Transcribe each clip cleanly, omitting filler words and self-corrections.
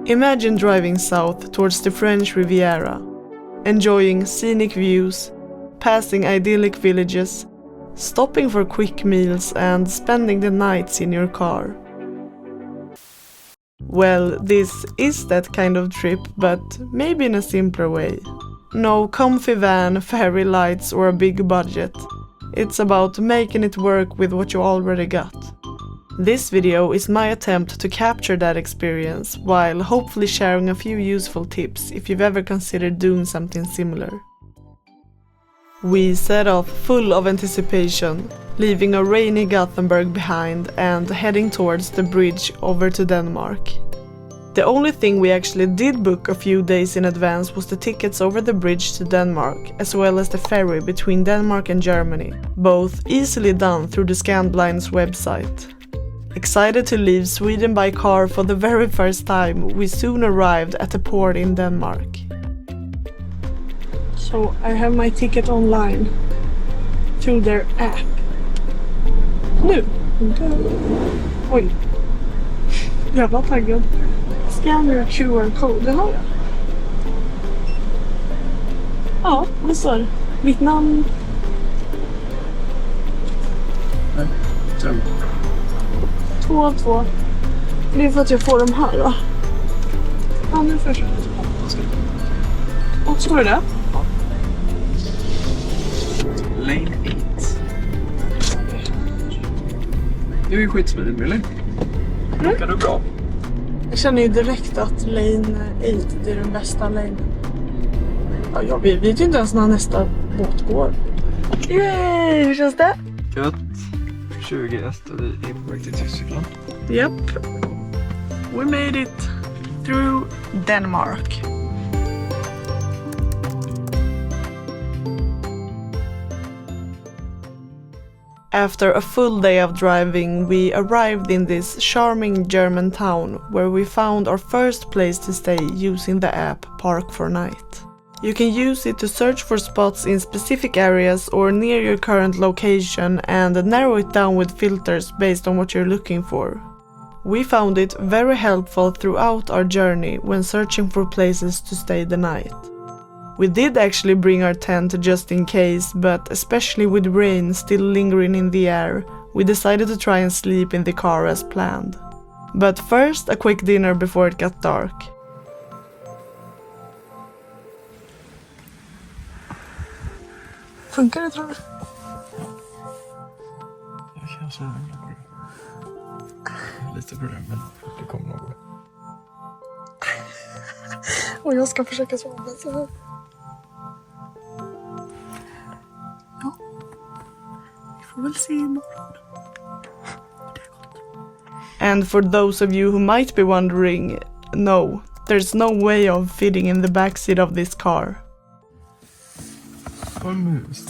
Imagine driving south towards the French Riviera, enjoying scenic views, passing idyllic villages, stopping for quick meals and spending the nights in your car. Well, this is that kind of trip, but maybe in a simpler way. No comfy van, fairy lights or a big budget. It's about making it work with what you already got. This video is my attempt to capture that experience, while hopefully sharing a few useful tips if you've ever considered doing something similar. We set off full of anticipation, leaving a rainy Gothenburg behind and heading towards the bridge over to Denmark. The only thing we actually did book a few days in advance was the tickets over the bridge to Denmark, as well as the ferry between Denmark and Germany, both easily done through the Scandline's website. Excited to leave Sweden by car for the very first time, we soon arrived at the port in Denmark. So I have my ticket online through their app. Nu! Oj! Jävla taggad. Scan your QR-code. Jaha. Ja, det står mitt namn. Nej, 2 av 2. Det är för att jag får de här va? Ja, nu först. Och står det där? Ja. Lane 8. Du är ju skitsmidig, Millie. Kan du bra? Jag känner ju direkt att lane 8 är den bästa lane. Ja, jag vet ju inte ens när nästa båt går. Yay! Hur känns det? Gött. 20 efter vi är på väg till Tyskland. Yep. We made it through Denmark. After a full day of driving, we arrived in this charming German town where we found our first place to stay using the app Park for Night. You can use it to search for spots in specific areas or near your current location and narrow it down with filters based on what you're looking for. We found it very helpful throughout our journey when searching for places to stay the night. We did actually bring our tent just in case, but especially with rain still lingering in the air, we decided to try and sleep in the car as planned. But first, a quick dinner before it got dark. Funkar det tror du? Jag kan säga lite på det, men det kommer nog gå. Och jag ska försöka sova så här. Ja, vi får väl se imorgon. And for those of you who might be wondering, no, there's no way of fitting in the backseat of this car. Vad mus.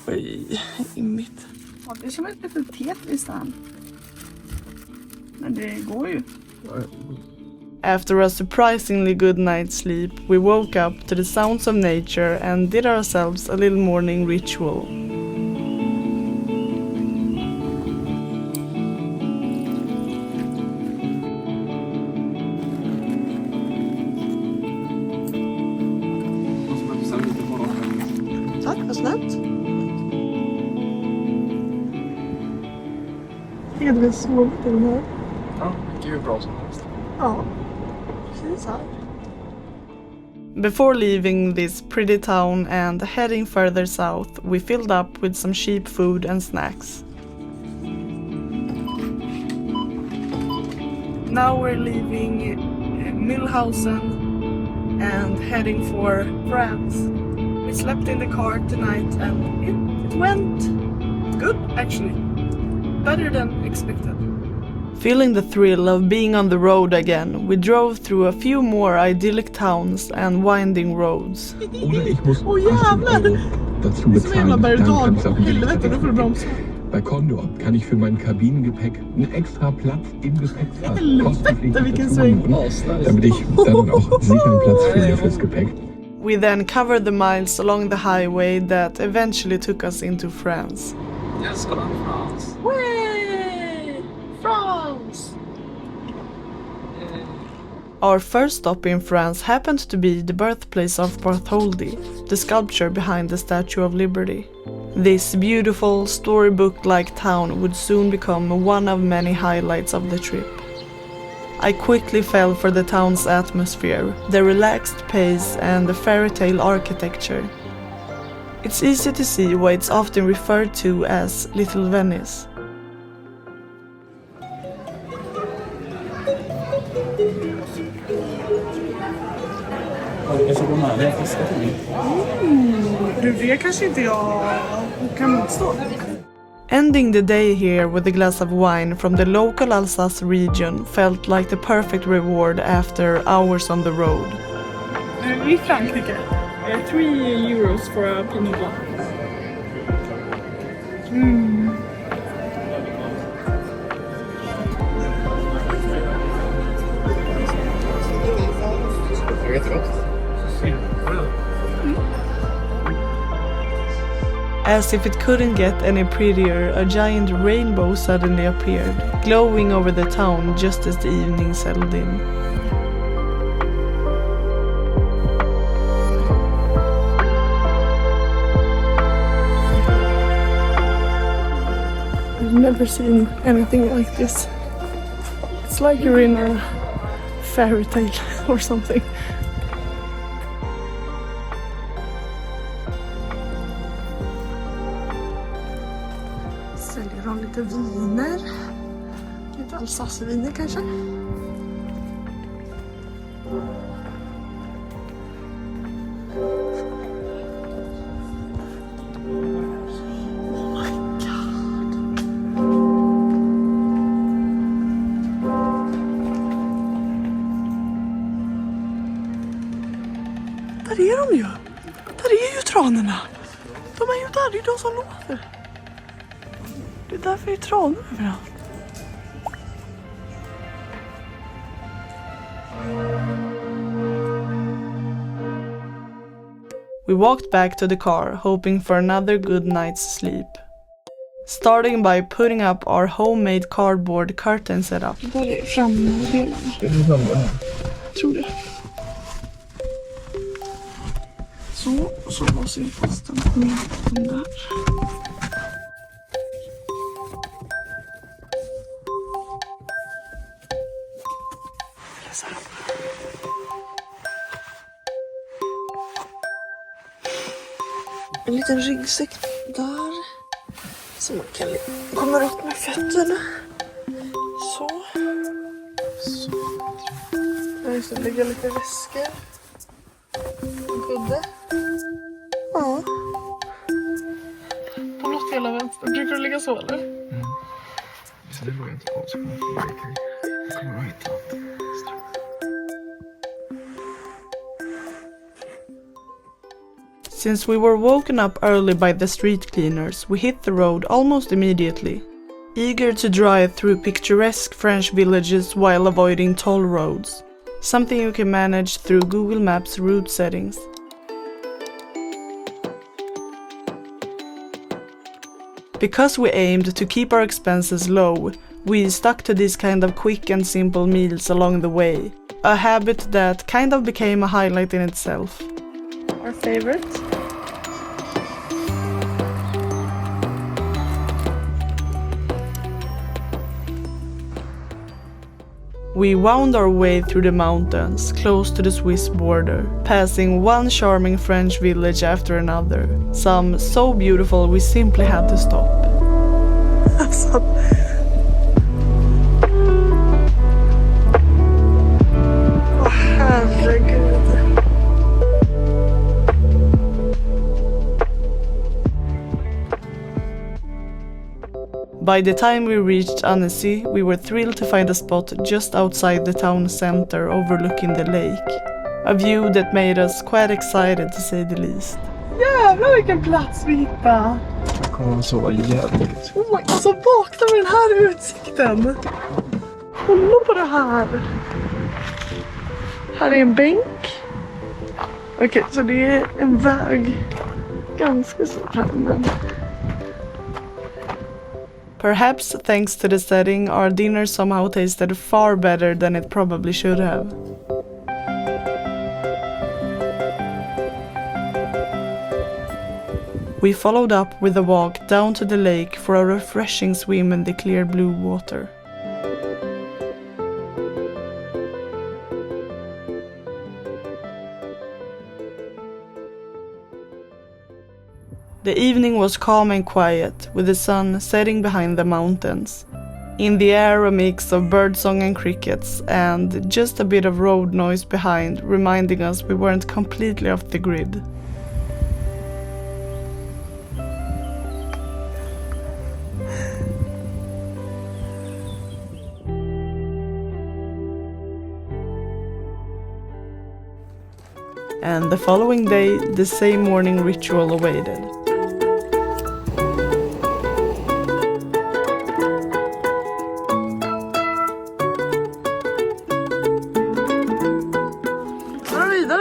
Oj, immigt. Ja, det är som ett litet Tetris där. Men det går ju. After a surprisingly good night's sleep, we woke up to the sounds of nature and did ourselves a little morning ritual. Tack, vad snällt. Edvin sov på den här. Ja, det är ju bra som helst. Ja, precis här. Before leaving this pretty town and heading further south, we filled up with some cheap food and snacks. Now we're leaving Mühlhausen and heading for France. We slept in the car tonight and it went good actually. Better than expected. Feeling the thrill of being on the road again, we drove through a few more idyllic towns and winding roads. Oder ich muss jävlar! dazu bezahlen. Dann kann ich auch nicht. Bei Condor kann ich für mein Kabinengepäck einen extra Platz im Gepäckfach kostenpflichtig dazu buchen, damit ich dann auch sicheren Platz finde fürs Gepäck. We then covered the miles along the highway that eventually took us into France. Jag ska till France. Way! France! Our first stop in France happened to be the birthplace of Bartholdi, the sculpture behind the Statue of Liberty. This beautiful, storybook-like town would soon become one of many highlights of the trip. I quickly fell for the town's atmosphere, the relaxed pace and the fairy tale architecture. It's easy to see why it's often referred to as Little Venice. Det kanske inte jag kan motstå. Ending the day here with a glass of wine from the local Alsace region felt like the perfect reward after hours on the road. I Frankrike. 3 euros for a Pinot Blanc. As if it couldn't get any prettier, a giant rainbow suddenly appeared, glowing over the town just as the evening settled in. I've never seen anything like this. It's like you're in a fairy tale or something. Säljer de lite viner. Lite Alsace-viner kanske. Där är de ju! Där är ju tranorna! De är ju där, det är de som låter. Det är därför det är tranor överallt. We walked back to the car, hoping for another good night's sleep. Starting by putting up our homemade cardboard curtain setup. Där är framdelen. Är det samma? Jag tror det. Så låser jag fast den med den där. En liten ryggsäck där. Så man kan komma upp med fötterna. Så. Jag ska lägga lite väskor. En kudde. Ja. På något hela vänster. Brukar du ligga så eller? Så det var jag inte på. Så jag kommer att hitta något. Since we were woken up early by the street cleaners, we hit the road almost immediately, eager to drive through picturesque French villages while avoiding toll roads, something you can manage through Google Maps route settings. Because we aimed to keep our expenses low, we stuck to these kind of quick and simple meals along the way, a habit that kind of became a highlight in itself. Our favorite. We wound our way through the mountains, close to the Swiss border, passing one charming French village after another, some so beautiful we simply had to stop. Herregud. By the time we reached Annecy, we were thrilled to find a spot just outside the town center overlooking the lake. A view that made us quite excited to say the least. Jävlar vilken plats vi hittade. Jag kommer att sova jävligt. Oj, alltså vakna med den här utsikten. Kolla på det här. Här är en bänk. Okej, så det är en väg. Ganska stor här, men... Perhaps thanks to the setting, our dinner somehow tasted far better than it probably should have. We followed up with a walk down to the lake for a refreshing swim in the clear blue water. The evening was calm and quiet, with the sun setting behind the mountains. In the air a mix of birdsong and crickets, and just a bit of road noise behind, reminding us we weren't completely off the grid. And the following day, the same morning ritual awaited.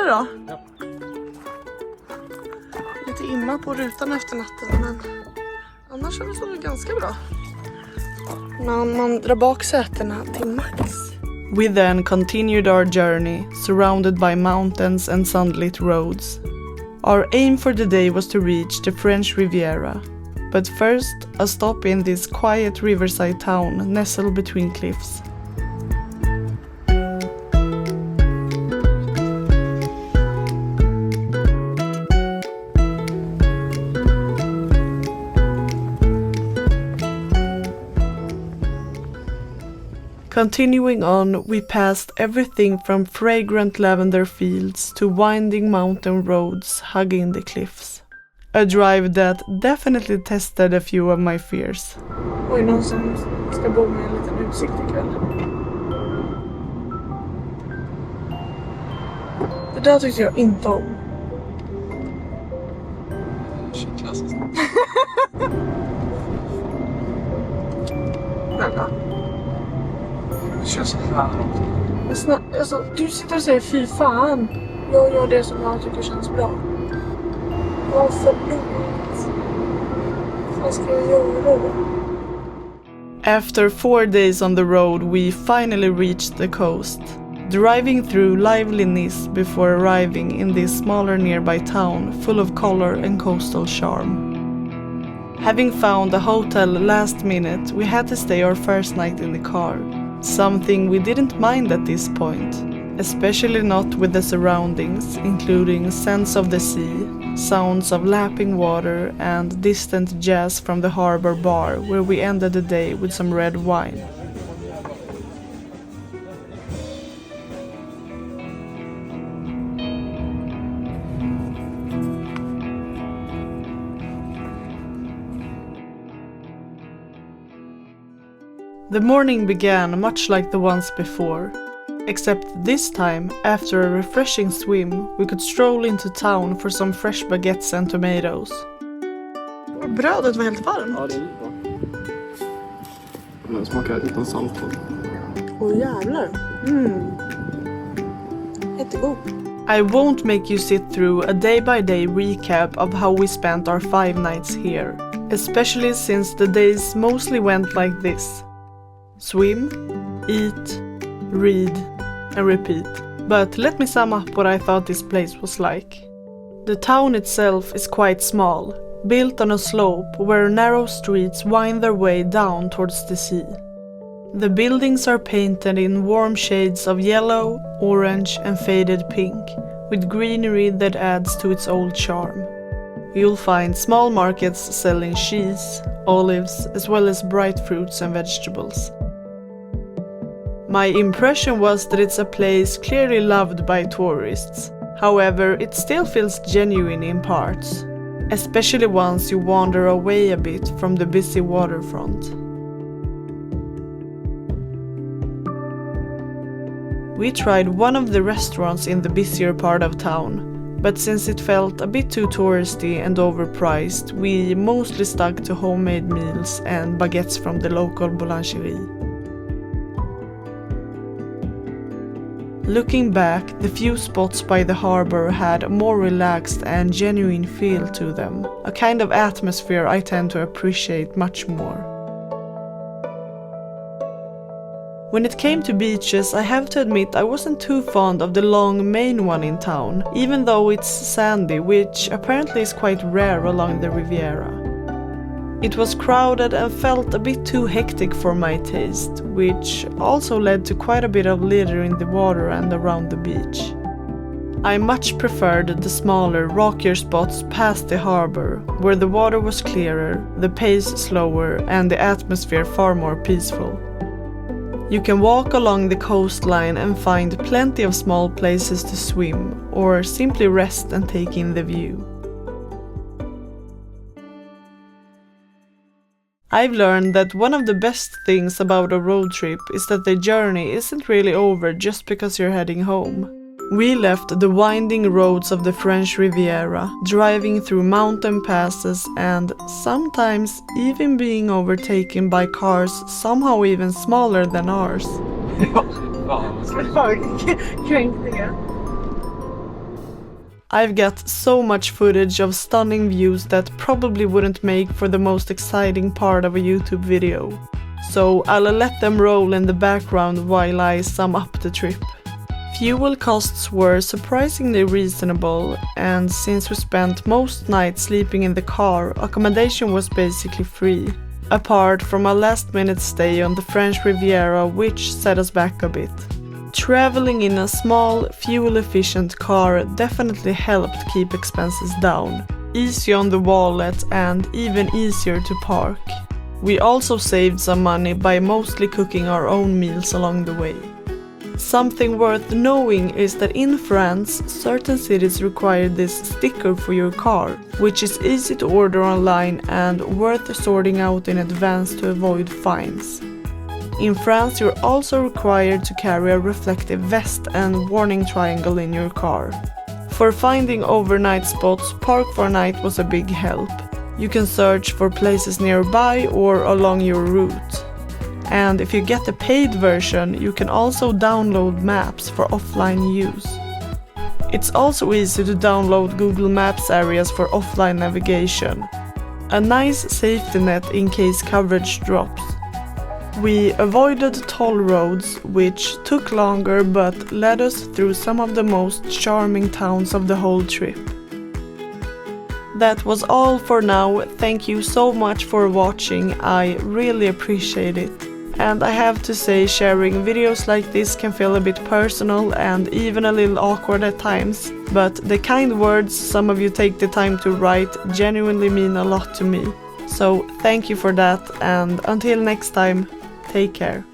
Då? Ja. Lite imma på rutan efter natten, men annars känns det ganska bra. Man drar bak sätena till max. We then continued our journey, surrounded by mountains and sunlit roads. Our aim for the day was to reach the French Riviera, but first a stop in this quiet riverside town nestled between cliffs. Continuing on, we passed everything from fragrant lavender fields to winding mountain roads hugging the cliffs. A drive that definitely tested a few of my fears. Oj, någon som ska bo med en liten utsikt ikväll. Det där tyckte jag inte om. Klassiskt. Snälla. Det känns så här. Men alltså, du sitter och säger fy fan. Jag gör det som jag tycker känns bra. Förlåt. Vad ska jag göra då? After 4 days on the road, we finally reached the coast, driving through lively Nice before arriving in this smaller nearby town full of color and coastal charm. Having found a hotel last minute, we had to stay our first night in the car, something we didn't mind at this point, especially not with the surroundings, including scents of the sea, sounds of lapping water, and distant jazz from the harbor bar where we ended the day with some red wine. The morning began much like the ones before, except this time, after a refreshing swim, we could stroll into town for some fresh baguettes and tomatoes. Brödet var helt varmt. Ja, det är bra. Den smakar utan salt på. Åh jävlar. Jättegod. I won't make you sit through a day-by-day recap of how we spent our 5 nights here, especially since the days mostly went like this. Swim, eat, read, and repeat. But let me sum up what I thought this place was like. The town itself is quite small, built on a slope where narrow streets wind their way down towards the sea. The buildings are painted in warm shades of yellow, orange, and faded pink, with greenery that adds to its old charm. You'll find small markets selling cheese, olives, as well as bright fruits and vegetables. My impression was that it's a place clearly loved by tourists. However, it still feels genuine in parts, especially once you wander away a bit from the busy waterfront. We tried one of the restaurants in the busier part of town, but since it felt a bit too touristy and overpriced, we mostly stuck to homemade meals and baguettes from the local boulangerie. Looking back, the few spots by the harbor had a more relaxed and genuine feel to them, a kind of atmosphere I tend to appreciate much more. When it came to beaches, I have to admit I wasn't too fond of the long main one in town, even though it's sandy, which apparently is quite rare along the Riviera. It was crowded and felt a bit too hectic for my taste, which also led to quite a bit of litter in the water and around the beach. I much preferred the smaller, rockier spots past the harbor, where the water was clearer, the pace slower, and the atmosphere far more peaceful. You can walk along the coastline and find plenty of small places to swim, or simply rest and take in the view. I've learned that one of the best things about a road trip is that the journey isn't really over just because you're heading home. We left the winding roads of the French Riviera, driving through mountain passes and sometimes even being overtaken by cars somehow even smaller than ours. I've got so much footage of stunning views that probably wouldn't make for the most exciting part of a YouTube video. So I'll let them roll in the background while I sum up the trip. Fuel costs were surprisingly reasonable, and since we spent most nights sleeping in the car, accommodation was basically free, apart from a last-minute stay on the French Riviera which set us back a bit. Traveling in a small, fuel-efficient car definitely helped keep expenses down, easy on the wallet and even easier to park. We also saved some money by mostly cooking our own meals along the way. Something worth knowing is that in France, certain cities require this sticker for your car, which is easy to order online and worth sorting out in advance to avoid fines. In France, you're also required to carry a reflective vest and warning triangle in your car. For finding overnight spots, Park4Night was a big help. You can search for places nearby or along your route. And if you get the paid version, you can also download maps for offline use. It's also easy to download Google Maps areas for offline navigation. A nice safety net in case coverage drops. We avoided toll roads, which took longer but led us through some of the most charming towns of the whole trip. That was all for now. Thank you so much for watching, I really appreciate it. And I have to say, sharing videos like this can feel a bit personal and even a little awkward at times, but the kind words some of you take the time to write genuinely mean a lot to me. So thank you for that, and until next time, take care.